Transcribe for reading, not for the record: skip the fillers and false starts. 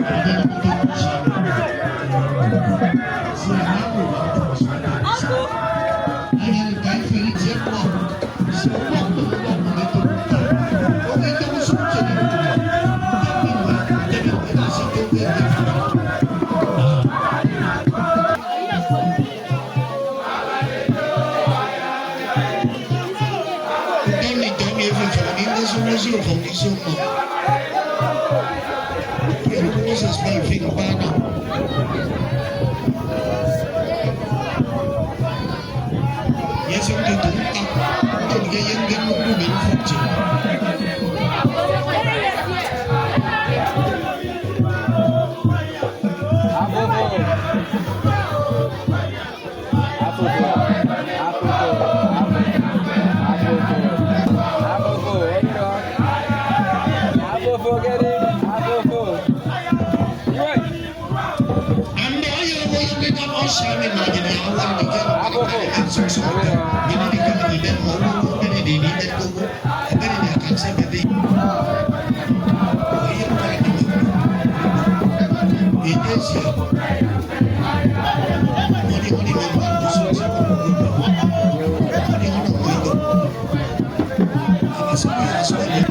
Hindi na magiging siya. Sinabi ba ako mas madalas? Ayan, kahit Philip mo. So, wag mo mo ito. Kung ito mo sumunod ito mo. Hindi mo. Ganun ka kasi tubig. Sumusunod kung isumo. Pero kung sa spelling pa na. Yes, ang tutuntak. Ang gayan-gan mo po ng fortune. Sa amin mga ginagawa ni Garo ang susunod ginagawa ng ilan mo ganidinitan ko ganinakan sa gabi ayun pa rin ito siya muli-muli ng mga gusto sa pagkukulo muli-muli ng mga ito sa mga aswali ito